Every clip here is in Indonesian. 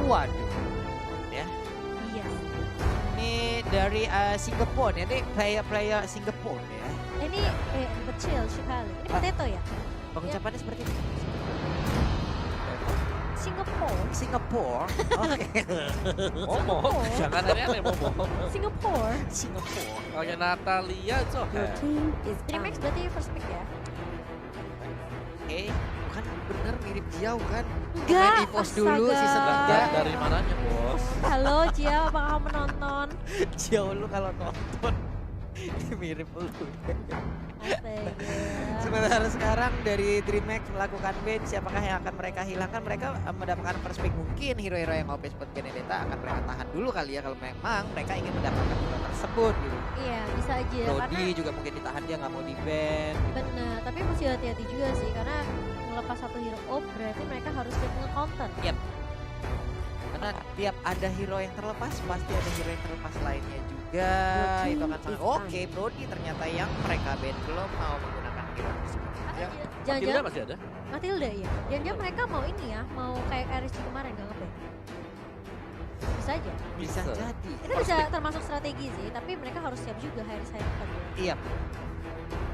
Waduh. Ya. Iya. Ini dari Singapura ya. Ini player Singapura ya. Ini kecil sekali. Ini potato ya? Pengucapannya seperti itu. Singapore. Singapura. Oke. Momo, jangan aneh-aneh Momo. Singapore. Singapura. Kayak Natalia so. Your team is Dreammax berarti first pick ya? Oke, bukan bener mirip jauh kan? Enggak, Main EVOS dulu astaga. season Dari mananya bos? Halo Cia, apakah kamu menonton? jauh lu kalau nonton. Mirip lu. Astaga. Sementara sekarang dari DreamHack melakukan ban, siapakah yang akan mereka hilangkan? Mereka mendapatkan first pick, mungkin hero-hero yang OP seperti Benedetta akan mereka tahan dulu kali ya kalau memang mereka ingin mendapatkan hero tersebut gitu. Iya, bisa aja karena Brody juga mungkin ditahan, dia nggak mau di ban. benar, tapi mesti hati-hati juga sih karena melepas satu hero off berarti mereka harus siap nge-counter. Karena tiap ada hero yang terlepas, pasti ada hero yang terlepas lainnya juga. Itu akan sangat oke. Brody ternyata yang mereka ban belum mau menggunakan hero tersebut. Ya, Matilda Jangan-jangan masih ada? Matilda ya. Jangan-jangan mereka mau ini ya, mau kayak Aris kemarin gak nge-ban. Bisa aja. Bisa jadi. Itu bisa termasuk strategi sih, tapi mereka harus siap juga Harris Hyper. Iya.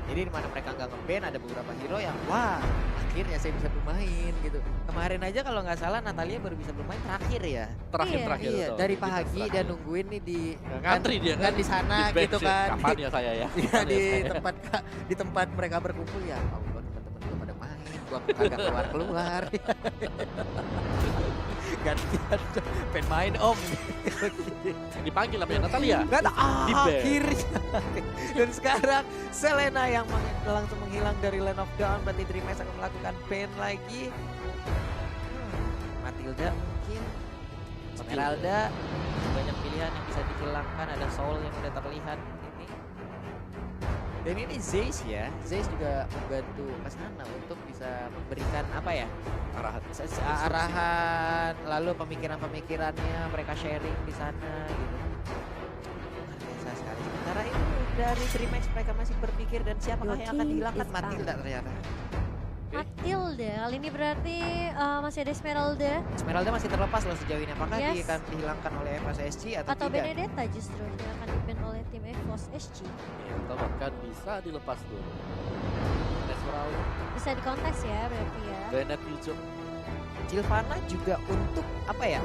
Jadi di mana mereka nggak nge-ban, ada beberapa hero yang wah akhirnya saya bisa bermain gitu. Kemarin aja kalau nggak salah Natalia baru bisa bermain terakhir ya. Terakhir. Iya, betul. dari Di pagi terakhir. dia nungguin nih di Ngantri dia kan di sana Di bench gitu ya. kan. Kapan ya saya ya? Iya Kapan di ya saya? tempat mereka berkumpul ya. Allah teman-teman gue pada main, gua kagak keluar. Gantian pengen main om. Dipanggil namanya Natalia. Gak ada Di ban. akhirnya. Dan sekarang Selena yang langsung menghilang dari Land of Dawn. Berarti DreamHack akan melakukan ban lagi. Matilda mungkin. Esmeralda. Banyak pilihan yang bisa dihilangkan. Ada Soul yang udah terlihat ini. Dan ini Zeiss ya. Zeiss juga membantu ke sana untuk bisa memberikan apa ya? Arahan, lalu pemikiran-pemikirannya mereka sharing di sana gitu. Luar biasa sekali. Sementara itu dari DreamHack mereka masih berpikir dan siapakah yang akan dihilangkan? Matilda ternyata. Matilda, kali ini berarti masih ada Esmeralda Esmeralda masih terlepas loh sejauh ini. Apakah Yes. dia akan dihilangkan oleh EVOS SG atau atau tidak? Benedetta justru yang akan di-ban oleh tim EVOS SG. Atau bahkan bisa dilepas dulu. Esmeralda, Bisa dikontes ya berarti ya. Bennett Yujong. Silvana juga untuk apa ya?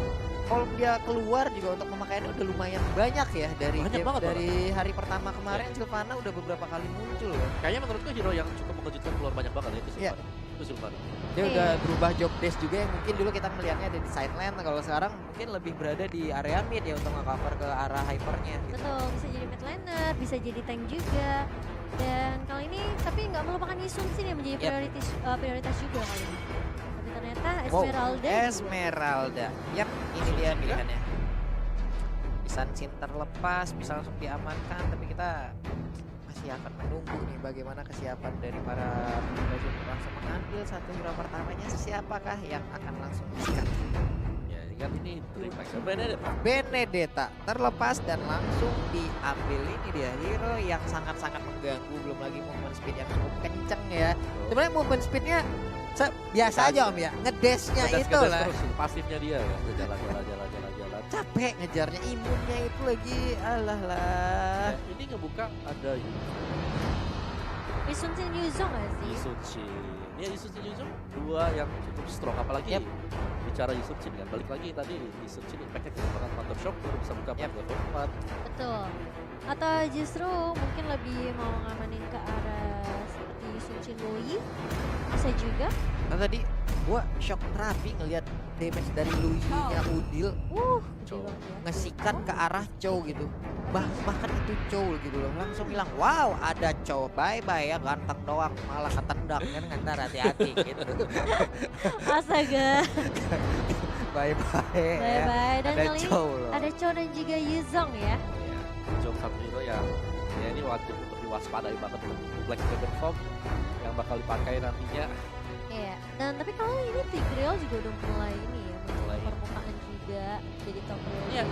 Kalau dia keluar juga untuk pemakaiannya udah lumayan banyak ya dari Banyak banget, dari hari pertama kemarin. Silvana udah beberapa kali muncul loh. Kayaknya menurutku hero yang cukup mengejutkan keluar banyak banget ya itu Iya. Silvana. Itu Silvana. Dia udah berubah job desk juga yang mungkin dulu kita melihatnya ada di sideline. Kalau sekarang mungkin lebih berada di area mid ya untuk nge-cover ke arah hypernya gitu. Betul, bisa jadi mid laner, bisa jadi tank juga. Dan kali ini tapi nggak melupakan Yisun sih yang menjadi Yep. prioritas juga kali ini. Tapi ternyata Wow, Esmeralda. Esmeralda. Yap, ini dia pilihannya. Sun terlepas, bisa langsung diamankan, tapi kita masih akan menunggu nih bagaimana kesiapan dari para pemain untuk langsung mengambil satu hero pertamanya. Siapakah yang akan langsung disikat? Ya, kan ini DreamHack. Benedetta. Benedetta terlepas dan langsung diambil. Ini dia hero yang sangat-sangat mengganggu, belum lagi movement speed yang cukup kenceng ya. Sebenarnya movement speednya biasa aja om ya, ngedashnya itu lah. Terus pasifnya dia ya. Dia jalan. Capek ngejarnya, imunnya itu lagi alah lah. Ya, ini ngebuka ada Yisun Shin Yuzong nggak sih? Yisuchin. Ya Yisuchin Yuzong dua yang cukup strong, apalagi Yep. bicara Yisuchin kan. Balik lagi tadi Yisuchin impactnya gede banget, Mother Shock baru bisa buka Yep. level 4. Betul. Atau justru mungkin lebih mau ngamanin ke arah seperti Yisun Shin Loi. Bisa juga. Nah tadi gua shock terapi ngelihat damage dari Luigi-nya Udil Chow. gila ya. ngesikat ke arah Chow gitu. Bahkan itu Chow gitu loh. Langsung bilang, wow ada Chow, bye-bye ya, ganteng doang. Malah ketendang kan, ntar hati-hati gitu. Astaga. Bye-bye ya. Bye-bye. Dan Ada kali ini Chow loh. ada Chow dan juga Yuzong ya. Ya, Yuzong satu hero yang ya ini wajib untuk diwaspadai banget untuk Black Dragon Form yang bakal dipakai nantinya. Iya. Dan tapi kalau ini Tigreal juga udah mulai ini ya, muncul Mulai. permukaan juga jadi top Iya.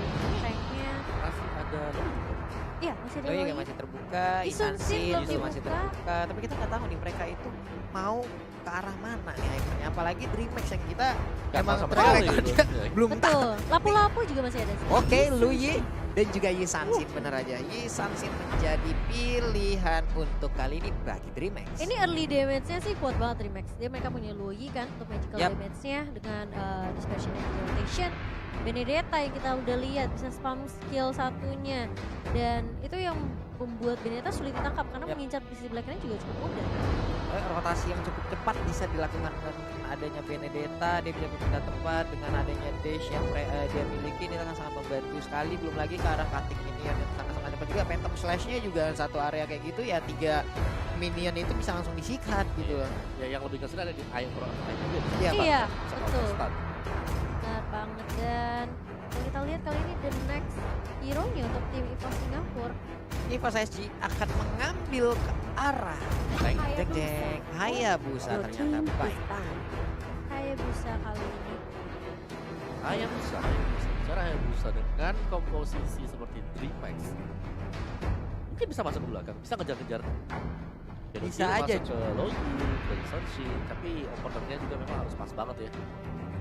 ranknya. Masih ada Loi juga. Iya masih ada Oh iya Loi. masih terbuka terbuka, Isun Sin belum Isun masih dibuka. terbuka, tapi kita nggak tahu nih mereka itu mau ke arah mana nih akhirnya. Apalagi DreamHack yang kita Gak emang sama track sekali record gitu. belum tahu. Betul. Lapu-lapu juga masih ada sih. Oke, Luyi dan juga Yi Sansin bener aja. Yi Sansin menjadi pilihan untuk kali ini bagi DreamHack. Ini early damage-nya sih kuat banget Remax. Dia mereka punya Luigi kan untuk magical Yap. damage-nya dengan dispersion and rotation. Benedetta yang kita udah lihat bisa spam skill satunya. Dan itu yang membuat Benedetta sulit ditangkap karena Yap. mengincar sisi belakangnya juga cukup mudah. Rotasi yang cukup cepat bisa dilakukan dengan adanya Benedetta, dia bisa berpindah tempat dengan adanya dash yang dia miliki, ini akan sangat membantu sekali. Belum lagi ke arah cutting minion yang sangat-sangat cepat juga. Phantom Slash-nya juga satu area kayak gitu ya, 3 minion itu bisa langsung disikat gitu loh. Ya yang lebih kesel ada di air pro juga. Iya, Pak. Iya, Bisa betul. stun. Benar banget. Dan yang kita lihat kali ini the next hero-nya untuk tim EVOS Singapura. EVOS SG akan mengambil ke arah Tank. Jeng jeng Hayabusa ternyata baik. Hayabusa kali ini. Hayabusa. Cara Hayabusa dengan komposisi seperti DreamHack mungkin bisa masuk ke belakang, bisa ngejar-ngejar. Jadi Bisa dia aja. masuk ke Logi, ke Sunshin, tapi openernya juga memang harus pas banget ya.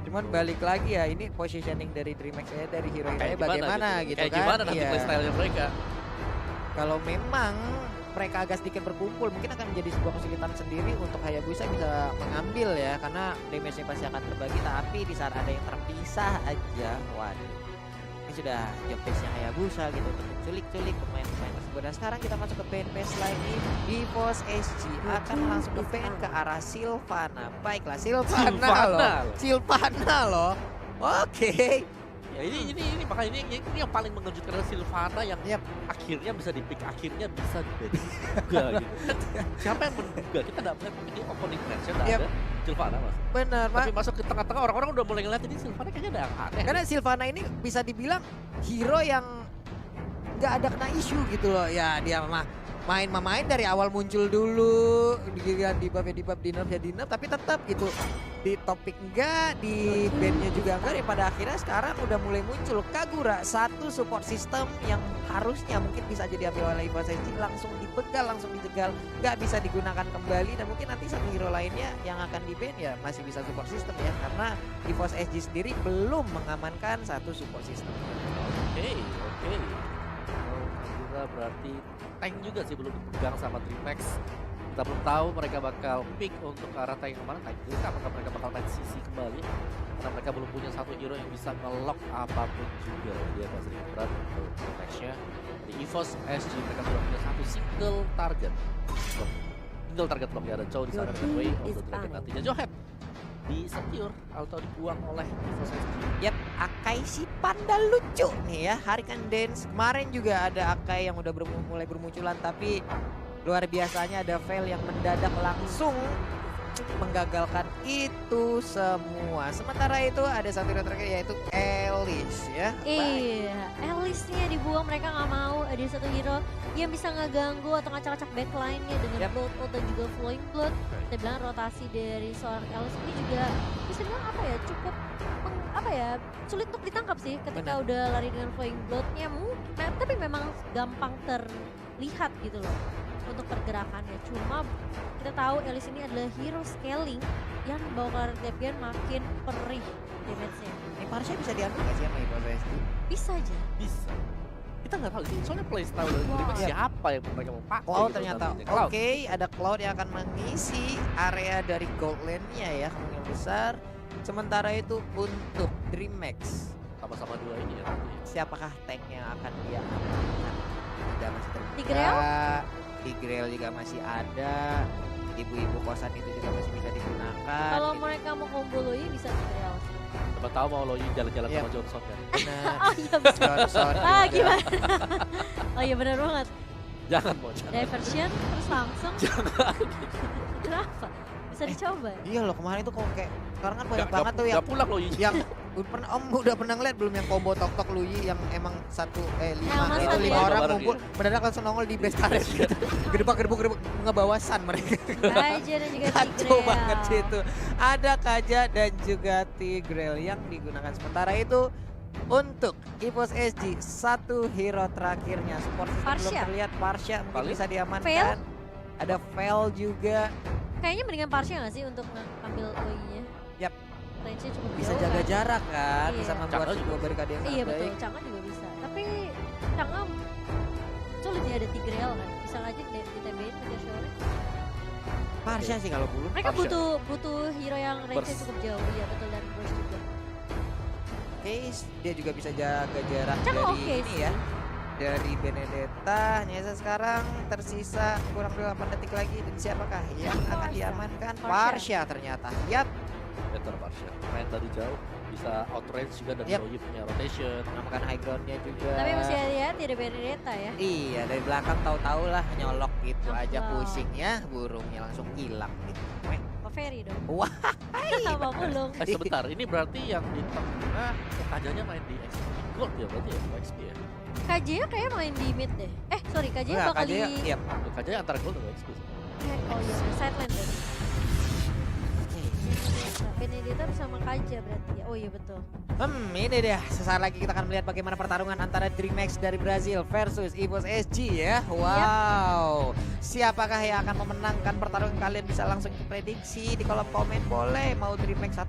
Cuman balik lagi ya, ini positioning dari DreamHack ya, dari hero-hero bagaimana gitu Kayak kan. gimana nanti Iya. playstyle-nya mereka. Kalau memang mereka agak sedikit berkumpul, mungkin akan menjadi sebuah kesulitan sendiri untuk Hayabusa bisa mengambil ya, karena damage-nya pasti akan terbagi. Tapi di saat ada yang terpisah aja, waduh, ini sudah job base-nya Hayabusa gitu untuk menculik-culik pemain-pemain tersebut. Dan sekarang kita masuk ke ban base lagi. EVOS SG akan langsung ke ban ke arah Sylvana. Baiklah, Sylvana loh. Sylvana loh. Oke. Ya ini makanya ini yang paling mengejutkan adalah Sylvana yang Yap. akhirnya bisa di-pick, akhirnya bisa di-ban juga gitu. Siapa yang menduga? Kita nggak melihat ini opening match-nya nggak Yap. ada Sylvana mas. Bener, Pak. Tapi masuk ke tengah-tengah orang-orang udah mulai ngeliat ini Sylvana kayaknya ada yang aneh. Karena Sylvana ini bisa dibilang hero yang nggak ada kena isu gitu loh. Ya dia main dari awal muncul dulu, di buff di nerf ya di nerf, tapi tetap gitu di topik enggak, di bandnya juga enggak. Pada akhirnya sekarang udah mulai muncul Kagura, satu support system yang harusnya mungkin bisa jadi diambil oleh EVOS SG, langsung dibegal, langsung dijegal, nggak bisa digunakan kembali. Dan mungkin nanti satu hero lainnya yang akan di ban ya masih bisa support system ya, karena EVOS SG sendiri belum mengamankan satu support system. Oke. Oh, Kagura berarti tank juga sih belum dipegang sama DreamHack. Kita belum tahu mereka bakal pick untuk ke arah tank yang mana. Tank kita apakah mereka bakal main CC kembali? Karena mereka belum punya satu hero yang bisa nge-lock apapun juga. Dia pasti berat untuk DreamHack-nya. Di EVOS SG mereka sudah punya satu single target. Single target lock ya, ada Chow di sana dengan Way of the Dragon nantinya. Johet di secure atau dibuang oleh EVOS SG. Yap, Akai si panda lucu nih ya. Hurricane Dance kemarin juga ada Akai yang udah mulai bermunculan, tapi luar biasanya ada Veil yang mendadak langsung menggagalkan itu semua. Sementara itu ada satu hero terakhir yaitu Elise ya. Iya, Alice-nya dibuang, mereka nggak mau ada satu hero yang bisa ngeganggu atau ngacak-ngacak backline-nya dengan Yap. Blood Out dan juga Flowing Blood. Kita bilang rotasi dari seorang Alice ini juga bisa bilang apa ya, cukup sulit untuk ditangkap sih ketika Benar. udah lari dengan Flowing Blood-nya. Tapi memang gampang terlihat gitu loh untuk pergerakannya. Cuma kita tahu Alice ini adalah hero scaling yang bawa karir Debian makin perih damage-nya. Ini harusnya bisa diambil nggak sih sama EVOS SG? Bisa aja. Bisa. Kita nggak tahu sih, soalnya playstyle dari DreamHack Iya. siapa yang mereka mau pakai. Cloud gitu ternyata. nantinya. Cloud. Oke, ada Cloud yang akan mengisi area dari gold lane-nya ya, kemungkinan besar. Sementara itu untuk DreamHack, Sama-sama dua ini ya nanti. siapakah tank yang akan dia amankan? Tidak masih terbuka. Tigreal? Tigreal juga masih ada. Ibu-ibu kosan itu juga masih bisa digunakan. Kalau Gitu. mereka mau combo Loi bisa Tigreal. Siapa tahu mau Loyi jalan-jalan Iya. sama Johnson kan. Benar. Oh iya bisa. Johnson Ah juga. gimana? Oh iya benar banget. Jangan mau jangan. Diversion terus langsung. Kenapa? Bisa dicoba. Iya loh, kemarin itu kok kayak sekarang kan banyak Nggak- banget nggak- tuh yang nggak pulang Loyi. udah pernah ngeliat belum yang combo tok Luyi yang emang lima Elmas itu tadi lima ya. orang Bareng ngumpul mendadak langsung nongol di base turret gitu. Gedebak ngebawa Sun mereka. Kaja dan juga Kacau Tigreal. banget sih itu. Ada Kaja dan juga Tigreal yang digunakan. Sementara itu Untuk EVOS SG, satu hero terakhirnya. Support system belum Parsha. terlihat. Parsha mungkin Paling? bisa diamankan. Fail? Ada fail juga. Kayaknya mendingan Parsha nggak sih untuk ngambil OI-nya? Yap. Range-nya cukup Bisa jauh jaga kan? jarak kan. Iya. Bisa membuat Chang'e sebuah juga. barikade yang Iya sangat betul, baik. Chang'e juga bisa. Tapi Chang'e sulit ya ada Tigreal kan. Bisa aja di-TB-in ke Shore. Parsha sih kalau belum. Mereka Parsha. butuh hero yang range-nya Burst. cukup jauh. Iya betul, dan burst juga. Case dia juga bisa jaga jarak Chang'e dari oke ini sih. ya. Dari Benedetta, Nyesa sekarang tersisa kurang dari 8 detik lagi, dan siapakah yang akan Parsha. diamankan? Parsha. Parsha ternyata. Yap, Better Parsha. Main dari jauh, bisa outrange juga dan Yap. Zoe punya rotation. menemukan high groundnya juga. Tapi mesti hati-hati ada Benedetta ya. Iya, dari belakang tahu-tahu lah nyolok gitu aja Nyolok. pusing ya, burungnya langsung hilang gitu. Weh, Oh Ferry dong. Wah, Sama Pulung. Sebentar, ini berarti yang di tengah Kajanya main di XP Gold ya berarti ya, bukan XP ya? KJ kayak main di mid deh. Sorry, KJ enggak, bakal Kajaya, di... iya. Kajanya antara Gold atau XP sih? Oh iya, side lane deh. Benedetta bersama KJ berarti ya. Oh iya betul. Ini dia. Sesaat lagi kita akan melihat bagaimana pertarungan antara DreamHack dari Brazil versus EVOS SG ya. Wow. Siapakah yang akan memenangkan pertarungan? Kalian bisa langsung prediksi di kolom komen boleh. Mau DreamHack 1-0,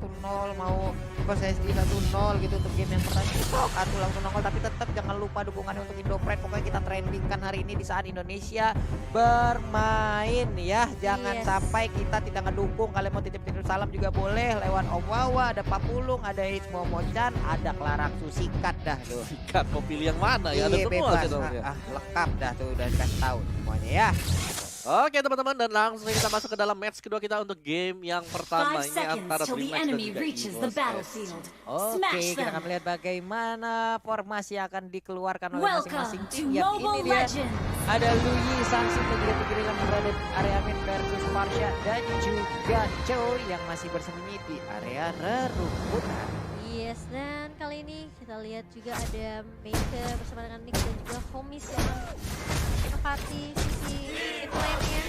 mau EVOS SG 1-0 gitu untuk game yang pertama. Sok atau langsung nongol, tapi tetap jangan lupa dukungannya untuk Indopride. Pokoknya kita trendingkan hari ini di saat Indonesia bermain ya. Jangan Yes. sampai kita tidak ngedukung. Kalian mau titip-titip salam juga boleh lewat Om Wawa, ada Pak Pulung, ada Hits Momo-chan, ada Clara Susikat dah tuh. Sikat, mau pilih yang mana ya? Ada Iya, semua bebas. channelnya. Lengkap dah tuh, udah dikasih tahu semuanya ya. Oke teman-teman, dan langsung kita masuk ke dalam match kedua kita untuk game yang pertama 5 ini seconds antara till the DreamHack dan enemy juga reaches the EVOS battlefield. Oke, Smash kita akan them. melihat bagaimana formasi yang akan dikeluarkan oleh Welcome masing-masing to tim. Yap, ini Mobile dia. Legends. Ada Luyi, Sansin dan juga Tigreal yang berada di area mid versus Parsha dan juga Choi yang masih bersembunyi di area rerumputan. Yes, dan kali ini kita lihat juga ada Maker bersama dengan Nick dan juga Homies yang menempati sisi mid lane-nya.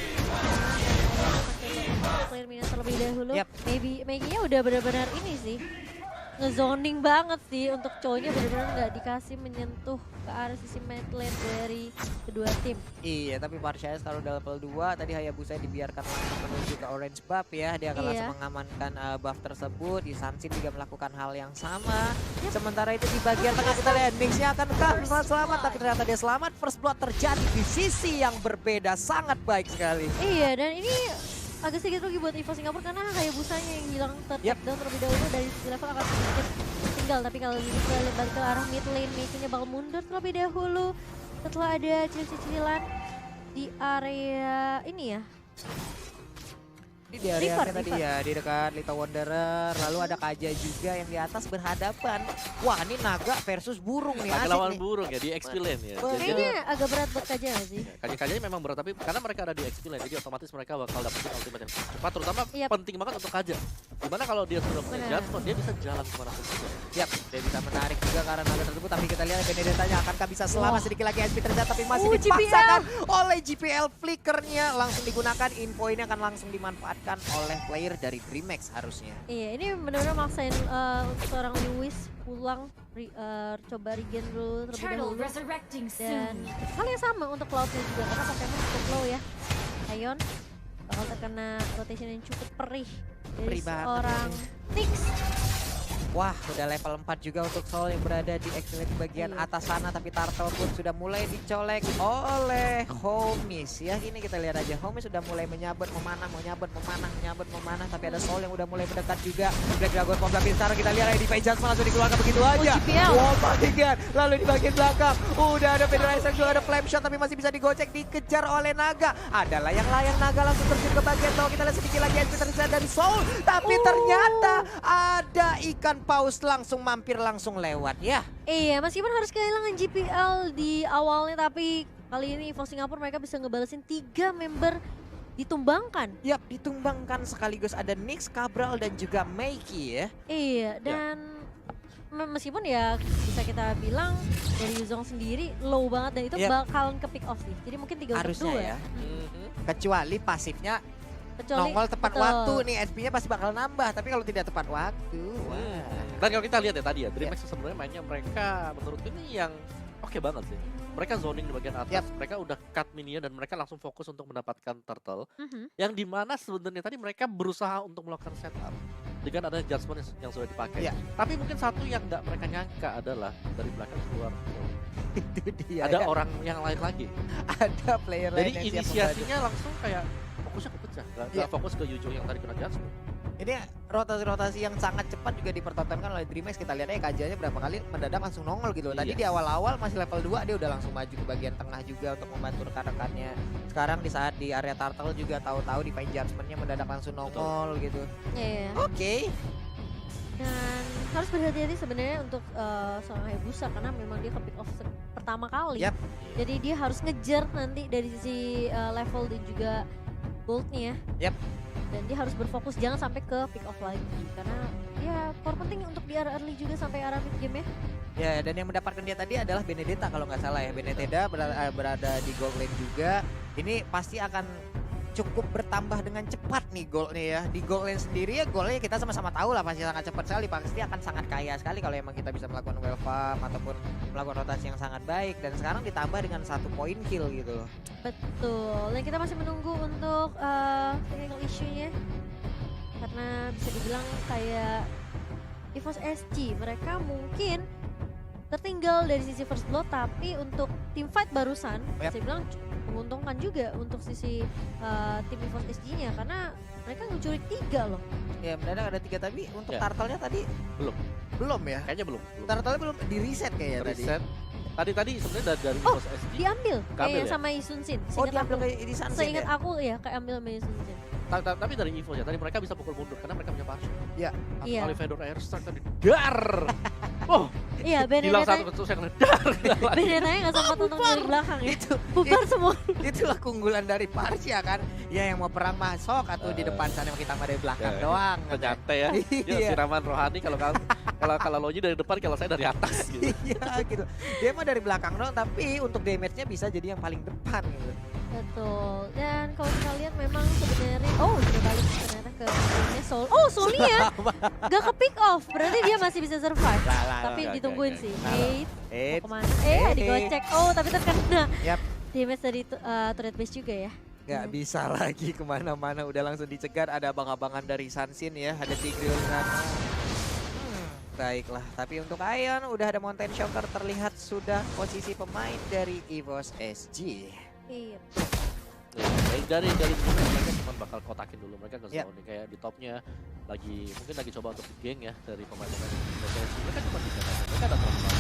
Clear minus terlebih dahulu. Yap. Maggie-nya udah benar-benar ini sih. Ngezoning banget sih untuk Choi-nya benar-benar nggak dikasih menyentuh ke arah sisi mid lane dari kedua tim. Iya, tapi Parsha kalau udah level 2 tadi Hayabusa dibiarkan langsung menuju ke orange buff ya. Dia akan Iya. langsung mengamankan buff tersebut. Di Sansin juga melakukan hal yang sama. Sementara itu di bagian tengah kita lihat Mix-nya akan selamat, tapi ternyata dia selamat. First blood terjadi di sisi yang berbeda, sangat baik sekali. Iya, dan ini agak sedikit rugi buat EVOS Singapura karena Hayabusanya yang hilang Yap. down terlebih dahulu dari sisi level akan sedikit tinggal. Tapi kalau ini kita lihat balik ke arah mid lane, Making-nya bakal mundur terlebih dahulu setelah ada cicilan di area ini ya. Ini di area River, tadi River. ya, di dekat Lita Wanderer. Lalu ada Kaja juga yang di atas berhadapan. Wah, ini naga versus burung nih, Naga asik lawan nih. burung ya di XP lane ya. Betul. Jadi Kayaknya agak berat buat Kaja nggak sih? Kajanya memang berat, tapi karena mereka ada di XP lane, jadi otomatis mereka bakal dapetin ultimate yang cepat, terutama Yap. penting banget untuk Kaja. Dimana kalau dia sudah punya Benar. judgment, dia bisa jalan kemana pun saja. Yap, dia bisa menarik juga karena naga tersebut. Tapi kita lihat Benedettanya akankah bisa selamat Wah. sedikit lagi SP terjadi, tapi masih GPL. dipaksakan oleh GPL. Flickernya langsung digunakan, info ini akan langsung dimanfaatkan oleh player dari DreamHack harusnya. Iya, ini benar-benar maksain untuk seorang Lewis pulang coba regen dulu terlebih Turtle dahulu. resurrecting Dan soon. hal yang sama untuk Cloud-nya juga karena Pokemon cukup low ya. Ion bakal terkena rotation yang cukup perih dari Perih banget seorang ini. Tix. Wah, udah level 4 juga untuk Soul yang berada di excellent bagian Iya. atas sana. Tapi Turtle pun sudah mulai dicolek oleh Homies. Ya, ini kita lihat aja. Homies sudah mulai menyabet, memanah, memanah. Tapi ada Soul yang udah mulai mendekat juga. Black Dragon Bomb, tapi sekarang kita lihat di Pejans langsung dikeluarkan begitu aja. GPL. Wow, my God. Lalu di bagian belakang, udah ada Federation juga, ada Flame Shot. Tapi masih bisa digocek, dikejar oleh Naga. Ada layang-layang Naga langsung terjun ke bagian bawah. Kita lihat sedikit lagi SP tersiap dari Soul. Tapi ternyata ada ikan paus langsung mampir langsung lewat ya. Iya, meskipun harus kehilangan GPL di awalnya, tapi kali ini EVOS Singapura mereka bisa ngebalesin 3 member ditumbangkan. Yap, ditumbangkan sekaligus ada Nix, Cabral dan juga Meiki ya. Iya, dan meskipun ya bisa kita bilang dari Yuzong sendiri low banget dan itu Yap. bakalan ke pick off sih. Jadi mungkin 3 untuk 2. Harusnya ya. Kecuali pasifnya Kecuali nongol tepat betul. waktu nih, SP-nya pasti bakal nambah. Tapi kalau tidak tepat waktu, wah. Dan kalau kita lihat ya tadi ya, DreamHack sebenarnya mainnya mereka menurut ini yang oke banget sih. Mereka zoning di bagian atas, mereka udah cut minion dan mereka langsung fokus untuk mendapatkan turtle. Yang dimana sebenarnya tadi mereka berusaha untuk melakukan setup dengan ada judgment yang sudah dipakai. Tapi mungkin satu yang nggak mereka nyangka adalah dari belakang keluar Itu dia. ada orang yang lain lagi. Ada player lain Jadi yang siap membantu. inisiasinya langsung kayak fokusnya kepecah, nggak fokus ke Yujo yang tadi kena judgment. Ini rotasi-rotasi yang sangat cepat juga dipertontonkan oleh DreamHack. Kita lihat KJ-nya berapa kali mendadak langsung nongol gitu. Tadi di awal-awal masih level 2 dia udah langsung maju ke bagian tengah juga untuk membantu rekan-rekannya. Sekarang di saat di area turtle juga tahu-tahu di Fine Judgment-nya mendadak langsung nongol gitu. Iya. Oke. Dan harus berhati-hati sebenarnya untuk seorang Hayabusa karena memang dia ke pick off pertama kali. Jadi dia harus ngejar nanti dari sisi level dan juga goldnya. Dan dia harus berfokus jangan sampai ke pick off lagi karena ya core penting untuk di arah early juga sampai arah mid game ya. Ya, dan yang mendapatkan dia tadi adalah Benedetta kalau nggak salah ya. Benedetta berada di gold lane juga. Ini pasti akan cukup bertambah dengan cepat nih golnya ya. Di gold lane sendiri ya golnya kita sama-sama tahu lah pasti sangat cepat sekali. Pasti akan sangat kaya sekali kalau emang kita bisa melakukan well farm ataupun melakukan rotasi yang sangat baik. Dan sekarang ditambah dengan 1 point kill gitu loh. Betul, dan kita masih menunggu untuk technical issue-nya karena bisa dibilang kayak EVOS SG mereka mungkin tertinggal dari sisi first blood tapi untuk team fight barusan saya bilang menguntungkan juga untuk sisi tim EVOS SG-nya karena mereka mencuri 3 loh. Ya mendadak ada 3 tapi untuk turtle-nya tadi belum ya? Kayaknya belum. Turtle-nya belum di reset kayaknya tadi. Tadi sebenarnya dari EVOS SG. Diambil kayaknya ya? sama Isun Sin. Diambil kayak di Sun Sin Seingat ya? aku ya keambil sama Isun Sin. Tapi dari EVOS ya, tadi mereka bisa pukul mundur karena mereka punya parachute. Iya. Iya. Kali Fedor Airstrike tadi dar. Oh, iya hilang Benedetta. satu terus yang kena dar. Benedetta nggak sempat untuk dari belakang ya. Bubar semua. Itulah keunggulan dari Parsia kan. Ya yang mau perang masuk atau di depan sana kita mah dari belakang doang. Ternyata ya. Dia siraman rohani kalau Loji dari depan, kalau saya dari atas gitu. Iya gitu. Dia mah dari belakang doang tapi untuk damage-nya bisa jadi yang paling depan gitu. Betul. Dan kalau kita lihat memang sebenarnya sudah balik ternyata ke timnya Soul. Oh, Soulnya gak ke pick off. Berarti dia masih bisa survive. Tapi ditungguin sih. Mau kemana? Digocek. Oh, tapi terkena. Damage dari turret base juga ya. Gak bisa lagi kemana-mana. Udah langsung dicegat. Ada abang-abangan dari Sunsin ya. Ada Tigreal sana. Baiklah, tapi untuk Ion udah ada Mountain Shocker terlihat sudah posisi pemain dari EVOS SG. Iya. Dari mereka cuma bakal kotakin dulu, mereka nggak zone kayak di topnya mungkin lagi coba untuk geng ya dari pemain-pemain Indonesia. Mereka cuma bisa mereka ada trauma.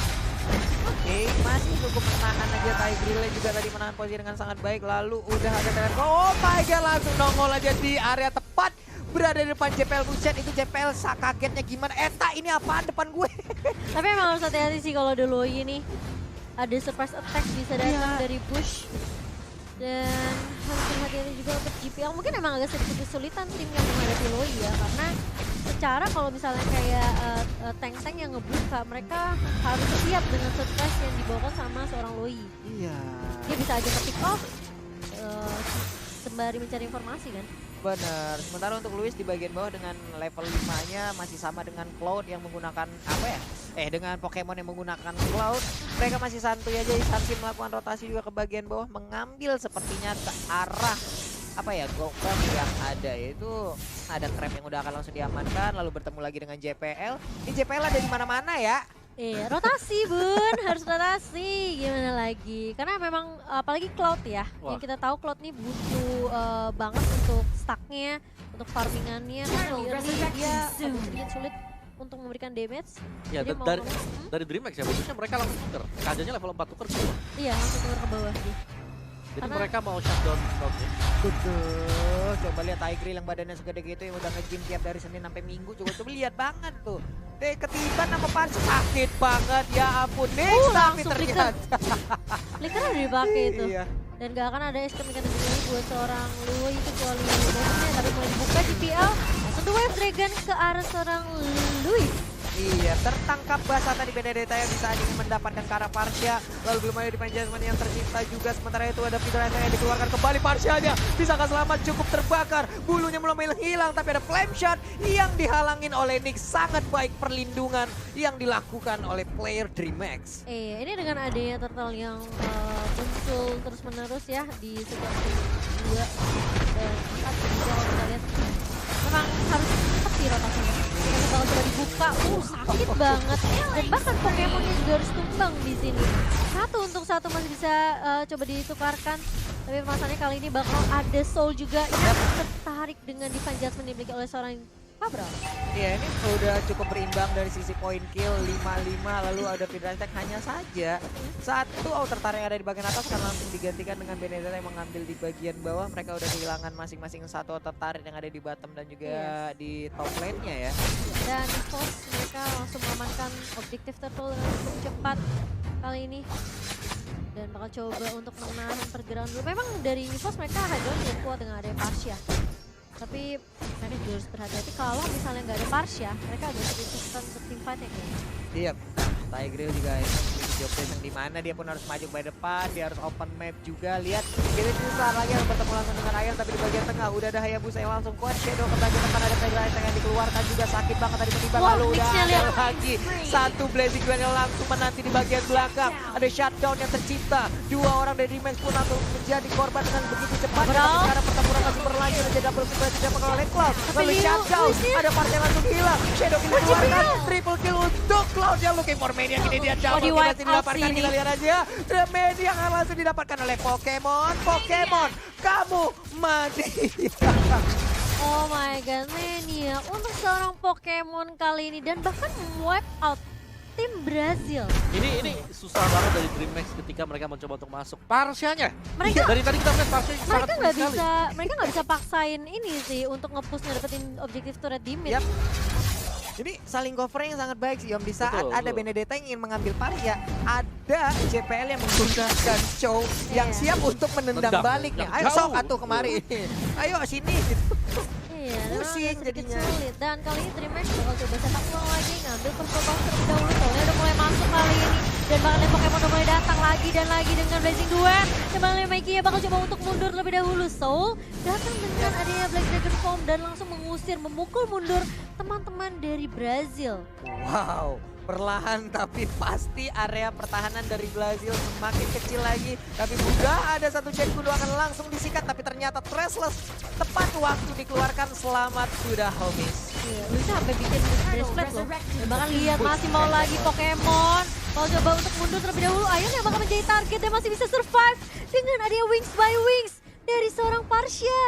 Oke, masih cukup menahan aja Tigreal juga tadi menahan posisi dengan sangat baik. Lalu udah ada telepon, oh my god langsung nongol aja di area tepat. Berada di depan JPL. Buset, itu JPL kagetnya gimana? Eta ini apaan depan gue? Tapi emang harus hati-hati sih kalau ada Loi ini. Ada surprise attack bisa datang dari Bush. Dan harus berhati-hati juga untuk GPL. Mungkin emang agak sedikit kesulitan tim yang menghadapi Loi ya. Karena secara kalau misalnya kayak tank-tank yang ngebuka, mereka harus siap dengan surprise yang dibawa sama seorang Loi. Iya. Dia bisa aja ke-pick off sembari mencari informasi kan. Bener, sementara untuk Luis di bagian bawah dengan level 5-nya masih sama dengan Cloud yang menggunakan apa ya? Dengan Pokemon yang menggunakan Cloud. Mereka masih santuy aja, Sunsin melakukan rotasi juga ke bagian bawah, mengambil sepertinya ke arah apa ya, Gokam yang ada, yaitu ada trap yang udah akan langsung diamankan, lalu bertemu lagi dengan JPL. Ini JPL ada di mana-mana ya. Rotasi bun, harus rotasi, gimana lagi? Karena memang apalagi Cloud ya, yang kita tahu Cloud nih butuh banget untuk stacknya, untuk farmingannya, karena di early dia agak sedikit sulit untuk memberikan damage. Ya, dari DreamHack ya, bagusnya mereka langsung tuker, kajanya level 4 tuker semua. Iya, langsung tuker ke bawah sih. Jadi mereka mau shutdown Cloud-nya. Betul, coba lihat Tigreal yang badannya segede gitu yang udah nge-gym tiap dari Senin sampai Minggu, coba lihat banget tuh. Ketiban sama Parsi sakit banget, ya ampun. Tapi ternyata flicker udah dipakai itu. Iya. Dan gak akan ada escape mechanism lagi buat seorang Lui kecuali bosnya. Tapi mulai dibuka GPL, langsung the wave dragon ke arah seorang Lui. Iya, tertangkap basah tadi Benedetta yang bisa ingin mendapatkan ke arah Parsha. Lalu belum ada di Jasmine yang tercipta juga. Sementara itu ada Fidra yang dikeluarkan kembali Parshanya. Bisakah selamat, cukup terbakar. Bulunya mulai hilang tapi ada flame shot yang dihalangin oleh Nick. Sangat baik perlindungan yang dilakukan oleh player DreamHack. Ini dengan adanya turtle yang muncul terus menerus ya di setiap game 2 dan 4 juga kalau kita lihat memang harus cepat sih rotasinya. Kita bakal coba dibuka, sakit banget. Dan bahkan Pokemonnya juga harus tumbang di sini. Satu untuk satu masih bisa coba ditukarkan. Tapi masalahnya kali ini bakal ada Soul juga yang tertarik dengan Divine Judgment dimiliki oleh seorang Cabral. Iya, ini udah cukup berimbang dari sisi point kill 5-5, lalu ada Fidra Attack. Hanya saja satu outer tarik yang ada di bagian atas kan langsung digantikan dengan Benedetta yang mengambil di bagian bawah. Mereka udah kehilangan masing-masing satu outer tarik yang ada di bottom dan juga di top lane-nya ya. Dan EVOS mereka langsung mengamankan objektif turtle dengan cukup cepat kali ini. Dan bakal coba untuk menahan pergerakan dulu. Memang dari EVOS mereka hydro cukup kuat dengan ada Parsha. Tapi mereka juga harus berhati-hati kalau misalnya nggak ada Parsha, mereka agak sedikit kesulitan untuk team fight ya kayaknya. Iya, Tigreal juga ini job yang di mana dia pun harus maju ke depan, dia harus open map juga. Lihat, kita susah lagi yang bertemu langsung dengan Ion, tapi di bagian tengah udah ada Hayabusa yang langsung kuat. Shadow ke bagian depan ada Fidra Attack yang dikeluarkan juga sakit banget tadi menimbang. Wah, Lalu udah mixnya ada lihat. lagi satu Blazing Duel yang langsung menanti di bagian belakang. Ada shutdown yang tercipta. Dua orang dari Dreamhack pun langsung menjadi korban dengan begitu cepat. Bro. Tapi sekarang pertempuran masih berlanjut dan double kill tidak mengenal oleh Cloud. Lalu shutdown, ada part yang langsung hilang. Shadow kill dikeluarkan, triple kill untuk Cloud yang looking for Maniac. Ini dia double di kill wipe masih out didapatkan. sini. Kita lihat aja, The Maniac yang langsung didapatkan oleh Pokemon. Pokemon, kamu mati. Oh my god, Mania untuk seorang Pokemon kali ini dan bahkan wipe out tim Brazil. Ini susah banget dari DreamHack ketika mereka mencoba untuk masuk. Parshanya. Mereka- Dari tadi kita melihat Parsha sangat Mereka nggak sulit sekali. bisa, mereka nggak bisa paksain ini sih untuk nge-push ngedapetin objektif turret di mid. Yap. Ini saling covering yang sangat baik sih Om. Di saat Betul, ada betul. Benedetta yang ingin mengambil Paria, ada JPL yang menggunakan show yang Iya. siap untuk menendang Nendang, baliknya. yang Ayo jauh. sok atuh kemari. Ayo sini. Iya, memang Pusing agak sedikit jadinya. sulit. Dan kali ini DreamHack bakal coba setak ulang lagi, ngambil purple box terlebih dahulu. Soalnya udah mulai masuk kali ini. Dan bahkan Pokemon udah mulai datang lagi dan lagi dengan Blazing Duel. Dan bahkan Mikey bakal coba untuk mundur terlebih dahulu. Soul datang dengan adanya Black Dragon Form dan langsung mengusir, memukul mundur teman-teman dari Brazil. Wow. Perlahan tapi pasti area pertahanan dari Brazil semakin kecil lagi. Tapi mudah ada satu chain kudu akan langsung disikat. Tapi ternyata Thrashless tepat waktu dikeluarkan. Selamat sudah homies. Iya, Luisa sampai bikin bracelet loh. Dan bahkan lihat masih mau lagi Pokemon. Mau coba untuk mundur terlebih dahulu. Ion yang bakal menjadi target dan masih bisa survive dengan adanya Wings by Wings dari seorang Parsha.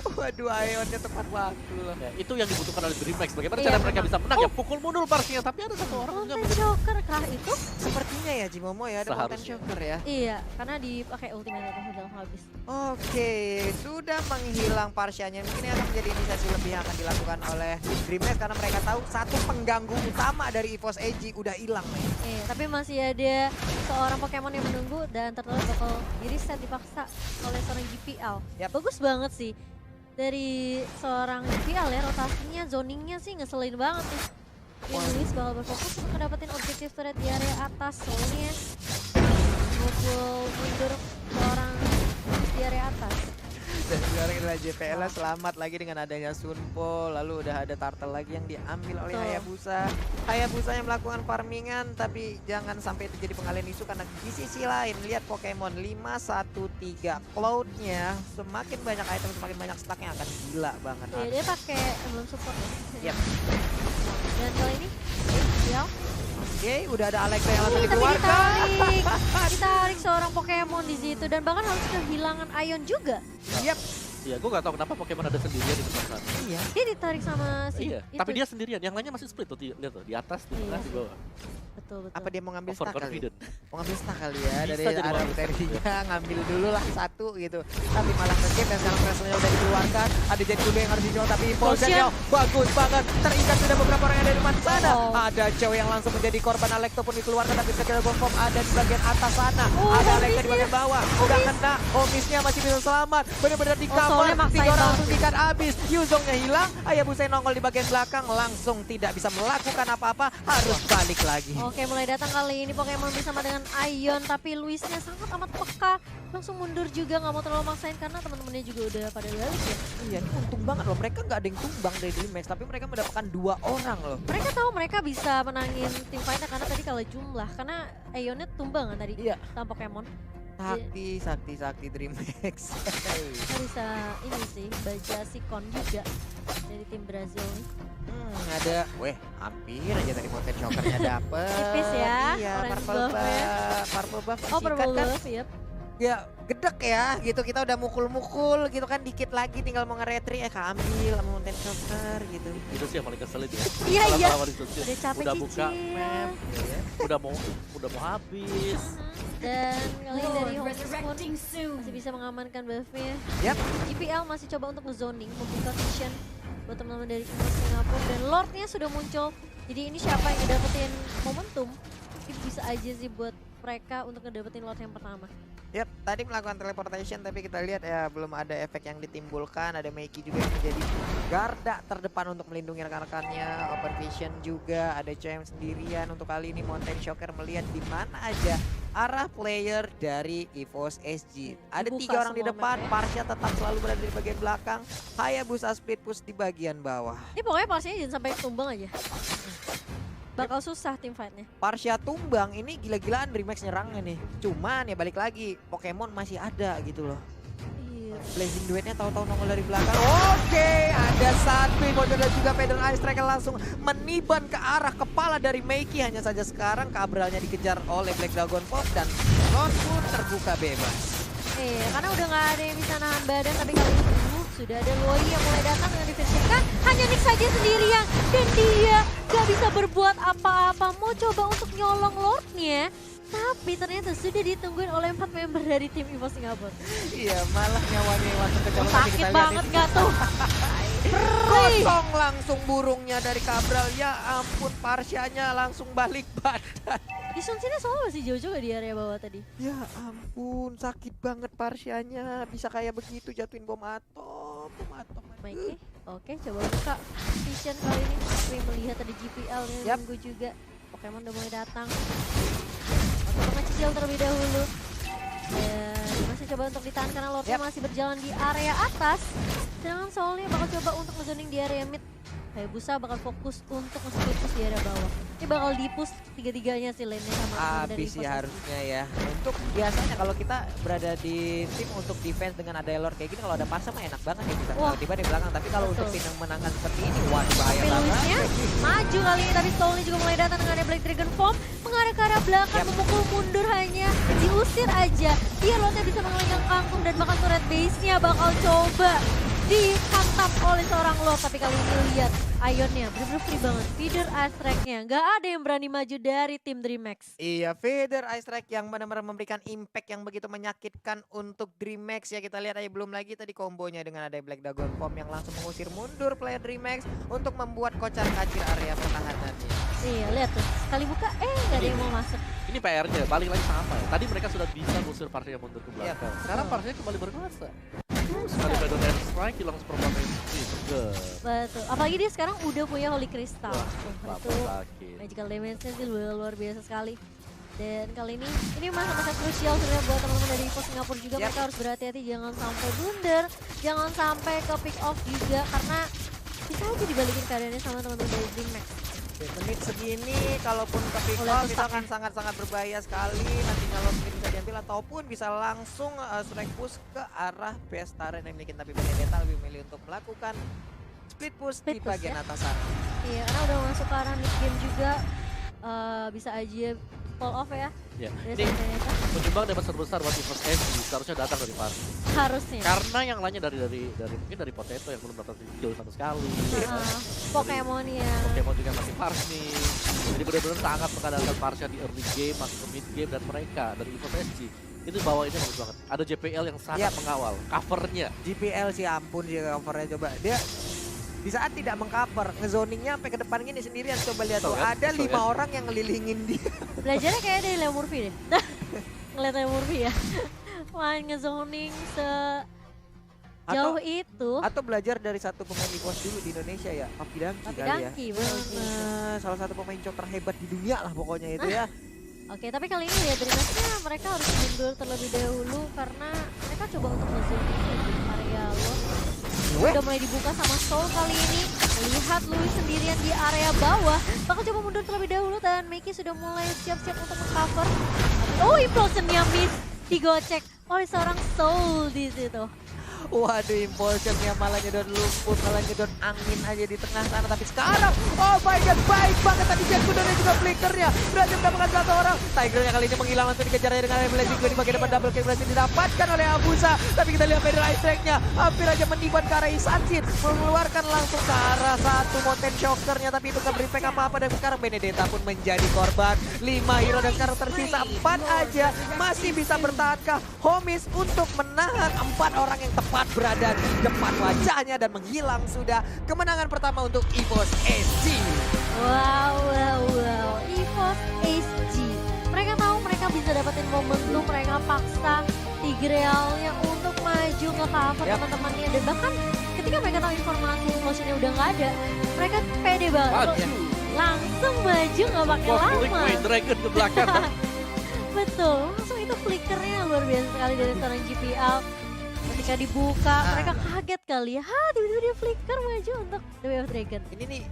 Waduh, Ionnya tepat waktu loh. Ya, itu yang dibutuhkan oleh DreamHack. Bagaimana Iya, cara mereka memang. bisa menang? Ya pukul mundur Parshanya, tapi ada satu orang juga Mountain Choker kah itu? Sepertinya ya Jimomo ya ada Mountain Seharusnya. Choker ya. Iya, karena dipakai ultimate itu udah habis. Oke, sudah menghilang Parshanya. Mungkin ini akan menjadi inisiasi lebih yang akan dilakukan oleh DreamHack karena mereka tahu satu pengganggu utama dari EVOS AG udah hilang nih. Iya, tapi masih ada seorang Pokemon yang menunggu dan ternyata bakal di-reset dipaksa oleh seorang GPL. Yap. Bagus banget sih. Dari seorang GPL ya, rotasinya, zoningnya sih ngeselin banget nih. Luis bakal berfokus untuk mendapatkan objektif turret di area atas. Soalnya mukul mundur seorang di area atas. Dan sekarang adalah JPL selamat lagi dengan adanya Sunpo. Lalu udah ada Turtle lagi yang diambil oleh Betul. Hayabusa. Hayabusa yang melakukan farmingan tapi jangan sampai terjadi pengalian isu karena di sisi lain lihat Pokemon 513 Cloud-nya semakin banyak item semakin banyak stack yang akan gila banget. Iya, dia pakai emblem support ya. Yap. Dan kali ini, ya. Oke, udah ada Alexa yang langsung Tapi dikeluarkan. ditarik seorang Pokemon di situ dan bahkan harus kehilangan Ion juga. Yap. Iya, gue gak tahu kenapa Pokemon ada sendirian di tempat sana. Iya. Dia ditarik sama si Iya, itu. tapi dia sendirian. Yang lainnya masih split tuh, lihat tuh, di atas, di tengah, Iya. di bawah. Betul. Apa dia mau ngambil stack kali? Overconfident. Mau ngambil stack kali ya Bisa dari jadi arah ngambil stack, terinya ngambil dulu lah satu gitu. Tapi malah nge-game dan sekarang pressure-nya udah dikeluarkan. Ada jadi dulu yang harus dijual tapi impulsionnya bagus banget. Terikat sudah beberapa orang yang ada di depan sana. Oh. Ada cewek yang langsung menjadi korban Alekto pun dikeluarkan tapi skill bomb ada di bagian atas sana. Oh, Ada Alekto di Homisnya. bagian bawah. Udah kena. Homisnya masih bisa selamat. Benar-benar di cover Soulnya maksain tiga orang banget langsung sih. dikat habis. Yuzongnya hilang, Hayabusa yang nongol di bagian belakang langsung tidak bisa melakukan apa-apa, harus balik lagi. Oke, mulai datang kali ini Pokemon bersama dengan Ion, tapi Luisnya sangat amat peka. Langsung mundur juga, nggak mau terlalu maksain karena teman-temannya juga udah pada balik ya. Iya, ini untung banget loh. Mereka nggak ada yang tumbang dari Dreamhack, tapi mereka mendapatkan 2 orang loh. Mereka tahu mereka bisa menangin tim fight karena tadi kalah jumlah. Karena Ionnya tumbang kan tadi Iya. sama Pokemon. Sakti Dreamhack. Kita bisa ini sih, baca sikon juga dari tim Brazil nih. Ada, hampir aja tadi Mountain Shocker-nya dapet. Tipis ya, Iya, orange purple buff ya. buff, purple buff Oh, disikat purple kan. buff, yep. Ya gedek ya gitu, kita udah mukul-mukul gitu kan, dikit lagi tinggal mau nge-retry keambil sama Mountain Shocker gitu. Itu sih yang paling keselin ya. Iya, Kalau iya. lawan Isuzu, Udah capek udah buka cicil. map, udah mau habis. Dan kali ini dari Lord, Home Spoon resurrecting soon. masih bisa mengamankan buffnya. Yap. GPL masih coba untuk nge-zoning, membuka vision buat teman-teman dari Indo Singapura, dan Lordnya sudah muncul. Jadi ini siapa yang ngedapetin momentum, itu bisa aja sih buat mereka untuk ngedapetin Lord yang pertama. Yap, tadi melakukan teleportation tapi kita lihat ya belum ada efek yang ditimbulkan. Ada Meiki juga yang menjadi garda terdepan untuk melindungi rekan-rekannya. Open Vision juga, ada CM sendirian. Untuk kali ini Mountain Shocker melihat di mana aja arah player dari EVOS SG. Ada Dibuka 3 orang di semua depan, map ya. Parsha tetap selalu berada di bagian belakang. Hayabusa split push di bagian bawah. Ini pokoknya pastinya jangan sampai tumbang aja. Bakal susah tim fightnya. Parsha tumbang ini gila-gilaan Dreamhack nyerangnya nih. Cuman ya balik lagi, Pokemon masih ada gitu loh. Iya. Blazing Duetnya tahu-tahu nongol dari belakang. Oke, ada Sunbeam dan juga Feather Ice Strike langsung meniban ke arah kepala dari Meiki. Hanya saja sekarang Cabralnya dikejar oleh Black Dragon Pop dan Lord pun terbuka bebas. Iya, karena udah nggak ada yang bisa nahan badan, tapi kali ini sudah ada Loi yang mulai datang dengan diversikan. Hanya Nick saja sendirian dan dia gak bisa berbuat apa-apa. Mau coba untuk nyolong Lordnya, tapi ternyata sudah ditungguin oleh 4 member dari tim EVOS Singapura. Iya, malah nyawanya yang langsung kecolongan. Sakit banget gak tuh? Kosong langsung burungnya dari Cabral. Ya ampun, Parsyanya langsung balik badan. Isun sini soalnya masih jauh juga di area bawah tadi. Ya ampun, sakit banget Parsyanya. Bisa kayak begitu jatuhin bom atom. Mikey, oke, coba buka vision kali ini. Tapi melihat ada GPL yang Yap. nunggu juga. Pokemon udah mulai datang. Oke, mengecil terlebih dahulu. Dan masih coba untuk ditahan karena Lordnya Yap. masih berjalan di area atas. Sedangkan Soulnya bakal coba untuk ngezoning di area mid. Hayabusa bakal fokus untuk nge-push di area bawah. Ini bakal di-push tiga-tiganya sih lane-nya sama teman dari Habis ya posisi. harusnya ya. Untuk biasanya kalau kita berada di tim untuk defense dengan ada Lord kayak gini, kalau ada Parsha mah enak banget ya bisa Wah. tiba di belakang. Tapi kalau untuk Betul. tim yang menangkan seperti ini, waduh bahaya Tapi banget. Luisnya maju kali ini, tapi Soulnya juga mulai datang dengan ada Black Dragon Form. Mengarah ke arah belakang, Yap. memukul mundur hanya. Diusir aja. Dia Lordnya bisa mengelenggang kangkung dan bahkan turret base-nya bakal coba dihantam oleh seorang Lord. Tapi kali ini lihat Ionnya bener-bener free banget. Feeder Ice Strike-nya. Gak ada yang berani maju dari tim DreamHack. Iya, Feather Ice Strike yang benar-benar memberikan impact yang begitu menyakitkan untuk DreamHack ya. Kita lihat aja belum lagi tadi kombonya dengan ada Black Dragon Form yang langsung mengusir mundur player DreamHack untuk membuat kocar-kacir area pertahanannya. Iya, lihat tuh. Sekali buka, gak ada yang mau masuk. Ini PR-nya, balik lagi sama ya. Tadi mereka sudah bisa ngusir Parsha mundur ke Iya, belakang. Sekarang betul. Parsha kembali berkuasa. Sekali Feather Ice Strike, hilang seperempat HP. Betul. Apalagi dia sekarang udah punya Holy Crystal. Wah, Wah, bapak itu sakit. magical damage-nya sih luar biasa sekali. Dan kali ini masa-masa krusial sebenarnya buat teman-teman dari EVOS Singapura juga. Yap. Mereka harus berhati-hati, jangan sampai blunder, jangan sampai ke pick off juga, karena bisa aja dibalikin keadaannya sama teman-teman dari DreamHack. Menit segini kalaupun ke pick Oleh off itu pusat. akan sangat-sangat berbahaya sekali. Nantinya Lord mungkin bisa diambil ataupun bisa langsung strike push ke arah base turret yang dimiliki. Tapi Benedetta lebih memilih untuk melakukan split push Split di push, bagian ya. atas sana. Iya, karena udah masuk ke arah mid game juga, bisa aja fall off ya. Ya, Dari ini Benedetta. penyumbang dapat terbesar buat EVOS SG seharusnya datang dari Parsha. Harusnya. Karena yang lainnya dari mungkin dari Potato yang belum dapat kill sama sekali. Pokemon ya. Pokemon juga masih Parsha nih. Jadi benar-benar sangat mengandalkan Parsha di early game, masuk ke mid game, dan mereka dari EVOS SG itu bawa ini bagus banget. Ada JPL yang sangat Yap. mengawal covernya. GPL sih ampun dia covernya coba. Dia di saat tidak mengcover, ngezoningnya sampai ke depan gini sendirian. Coba lihat tuh, Kesel kan? ada Kesel 5 kan? orang yang ngelilingin dia. Belajarnya kayak dari Leo Murphy deh. Ngeliat Leo Murphy ya. Main ngezoning Sejauh itu. Atau belajar dari satu pemain di pos dulu di Indonesia ya, Papi Dangki Papi kali ya. Dangki, bener. Nah, salah satu pemain cok terhebat di dunia lah pokoknya itu ya. Oke, tapi kali ini lihat dari matchnya mereka harus mundur terlebih dahulu karena mereka coba untuk nge-zoom di area luar. Weh. Udah mulai dibuka sama Soul kali ini. Lihat Louis sendirian di area bawah. Bakal coba mundur terlebih dahulu dan Meki sudah mulai siap-siap untuk meng-cover. Oh, implosionnya miss. Digocek oleh seorang Soul di situ. Waduh, impulsionnya malah nyedot lumpur, malah nyedot angin aja di tengah sana. Tapi sekarang, oh my god, baik banget tadi Jet Kudo dan juga flickernya. Berhasil mendapatkan satu orang. Tigernya kali ini menghilang langsung dikejarnya dengan blazing di bagian depan, double kill berhasil didapatkan oleh Abusa. Tapi kita lihat Federal Strike-nya hampir aja meniban ke arah Isansin. Mengeluarkan langsung ke arah satu Mountain Shockernya. Tapi itu gak berimpact apa-apa dan sekarang Benedetta pun menjadi korban. 5 hero dan sekarang tersisa 4 aja. Masih bisa bertahankah Homies untuk menahan 4 orang yang tepat berada di depan wajahnya dan menghilang sudah. Kemenangan pertama untuk EVOS SG. Wow. EVOS SG. Mereka tahu mereka bisa dapetin momentum, mereka paksa Tigrealnya untuk maju ke cover teman-temannya. Dan bahkan ketika mereka tahu informasi implosionnya udah nggak ada, mereka pede banget. Langsung maju nggak pakai lama. Dragon ke belakang. Betul, langsung itu flickernya luar biasa sekali dari seorang GPL. Ketika dibuka, mereka kaget kali ya. Tiba-tiba dia flicker maju untuk The Way of Dragon. Ini nih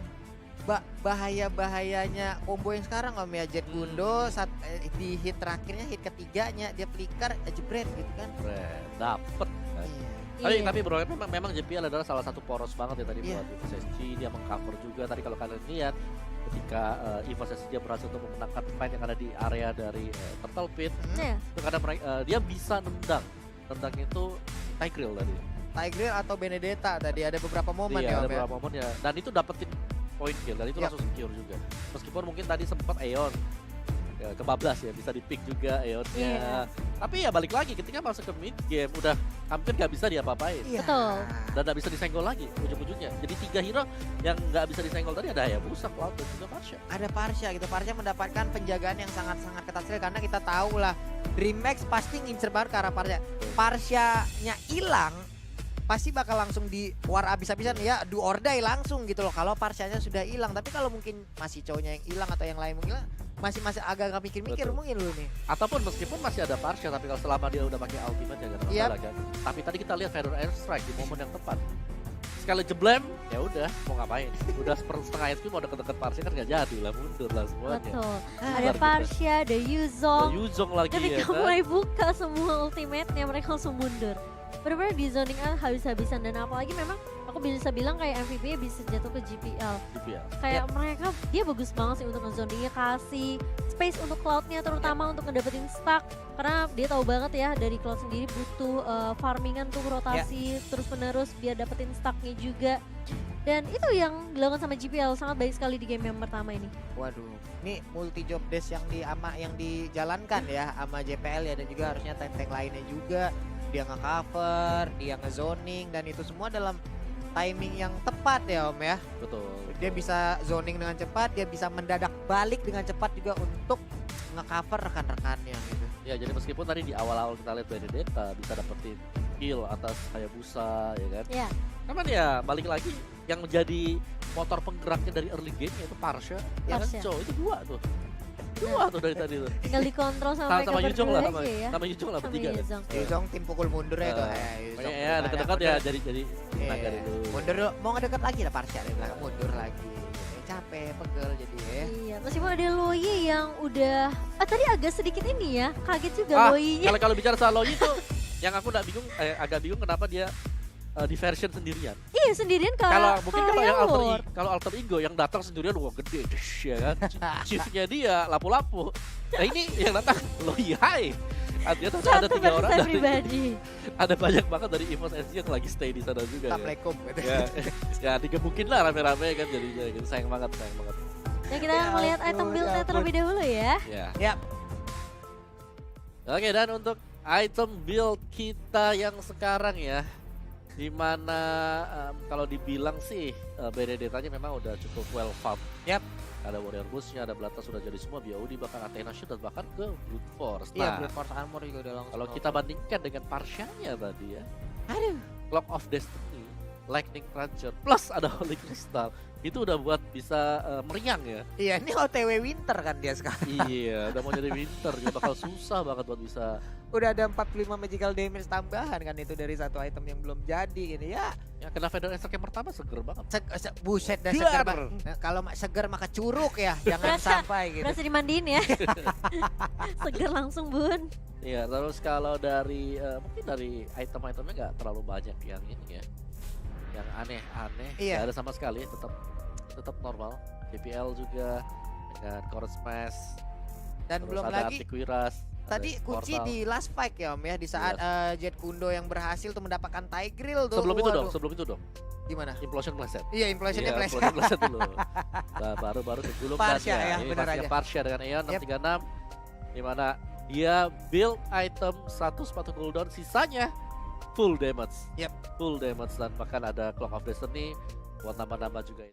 bahaya-bahayanya combo yang sekarang Om ya. Jet Gundo saat di hit terakhirnya, hit ketiganya dia flicker jebret gitu kan. Dapet. Iya. Tapi bro, memang JPL adalah salah satu poros banget ya tadi buat EVOS SG. Dia mengcover juga tadi kalau kalian lihat ketika EVOS SG berhasil untuk memenangkan fight yang ada di area dari Turtle Pit. Itu karena dia bisa nendang itu Tigreal tadi. Tigreal atau Benedetta tadi ada beberapa momen ya ada Om ya. beberapa momen ya. Dan itu dapetin point kill dan itu langsung secure juga. Meskipun mungkin tadi sempat Aeon kebablas ya, bisa di pick juga Aeonnya. Tapi ya balik lagi ketika masuk ke mid game udah hampir nggak bisa diapa-apain. Betul. Dan nggak bisa disenggol lagi ujung-ujungnya. Jadi 3 hero yang nggak bisa disenggol tadi ada Hayabusa, Cloud dan juga Parsha. Ada Parsha gitu. Parsha mendapatkan penjagaan yang sangat-sangat ketat sekali karena kita tahu lah DreamHack pasti ngincer banget ke arah Parsha. Parsha-nya hilang pasti bakal langsung di war abis-abisan ya, do or die langsung gitu loh kalau Parsha-nya sudah hilang. Tapi kalau mungkin masih cowoknya yang hilang atau yang lain mungkin masih agak mikir-mikir mungkin lu nih. Ataupun meskipun masih ada Parsha tapi kalau selama dia udah pakai ultimate ya gak ada masalah kan. Tapi tadi kita lihat Feather Airstrike di momen yang tepat. Sekali jeblem, ya udah mau ngapain? Udah setengah HP mau deket-deket Parsha kan gak jadi lah, mundur lah semuanya. Betul. Ada Parsha, ada Yuzong. Yuzong lagi Ketika ya kan. mulai buka semua ultimate-nya mereka langsung mundur. Benar-benar di zoning habis-habisan dan apalagi memang aku bisa bilang kayak MVP bisa jatuh ke GPL. Kayak mereka dia bagus banget sih untuk ngezoningnya, kasih space untuk Cloud-nya terutama untuk ngedapetin stack karena dia tahu banget ya dari Cloud sendiri butuh farmingan untuk rotasi terus-menerus biar dapetin stacknya juga. Dan itu yang dilakukan sama GPL sangat baik sekali di game yang pertama ini. Waduh, ini multi job desk yang dijalankan ya sama JPL ya, dan juga harusnya tank-tank lainnya juga. Dia nge-cover, dia nge-zoning, dan itu semua dalam timing yang tepat ya Om ya. Betul. Dia bisa zoning dengan cepat, dia bisa mendadak balik dengan cepat juga untuk nge-cover rekan-rekannya gitu. Ya jadi meskipun tadi di awal-awal kita lihat Benedetta bisa dapetin kill atas Hayabusa ya kan. Iya. Cuman ya balik lagi yang menjadi motor penggeraknya dari early game yaitu Parsha. Ya kan Parsha. itu dua tuh dari tadi tuh. Tinggal dikontrol sama mereka Yuzong berdua lah, aja ya. sama Yuzong lah bertiga. Yuzong tim pukul mundur ya tuh. Ya dekat-dekat ya jadi naga itu. Mundur mau ngedekat lagi lah Parsha dari belakang, mundur lagi. Capek, pegel jadi ya. Iya, meskipun ada Loyi yang udah tadi agak sedikit ini ya, kaget juga Loyinya. Kalau bicara soal Loyi tuh yang aku agak bingung kenapa dia di version sendirian. Iya sendirian kalau mungkin yang Lord. kalau alter ego yang datang sendirian wah gede ya kan. Chiefnya dia lapu-lapu. Nah ini yang datang Loyi hai. Artinya ada 3 orang pribadi. Ada banyak banget dari EVOS SG yang lagi stay di sana juga. Assalamualaikum gitu. Ya digebukin lah rame-rame kan jadinya gitu. Sayang banget. Nah kita melihat item build-nya terlebih dahulu ya. Ya. Oke, dan untuk item build kita yang sekarang ya, dimana kalau dibilang sih Benedetta-nya memang udah cukup well farmed. Ada Warrior Bush-nya, ada Blata sudah jadi semua, BOD bahkan Athena Shield dan bahkan ke Brute Force. Iya, Brute Force Armor juga udah langsung. Kalau kita bandingkan dengan Parsha-nya tadi ya. Aduh. Clock of Destiny, Lightning Cruncher, plus ada Holy Crystal. Itu udah buat bisa meriang ya. Iya, ini OTW winter kan dia sekarang. Iya, udah mau jadi winter juga bakal susah banget buat bisa. Udah ada 45 magical damage tambahan kan itu dari satu item yang belum jadi gini ya. Ya kena Feather Attack yang pertama seger banget. Buset dah Segar. seger banget. Nah, kalau seger maka curug ya, jangan sampai gitu. Berasa dimandiin ya. Seger langsung bun. Iya, terus kalau dari mungkin dari item-itemnya nggak terlalu banyak yang ini ya, yang aneh-aneh. Iya. Nggak ada sama sekali, tetap normal. JPL juga dengan Core Smash. Dan Terus belum ada lagi Antiquiras, tadi ada kunci Portal. di last fight ya Om ya, di saat Jet Kundo yang berhasil tuh mendapatkan Tigreal tuh. Sebelum itu Waduh. dong, sebelum itu dong. Gimana? Implosion Blast. Iya, implosionnya Iya, pleset. Implosion Blast dulu. Nah, baru gulung Parsha ya, Ini benar masih aja. Parsha dengan Aeon Yep. 636 di mana dia build item 1 sepatu cooldown, sisanya full damage. Yep. Full damage dan bahkan ada Clock of Destiny buat nambah-nambah juga.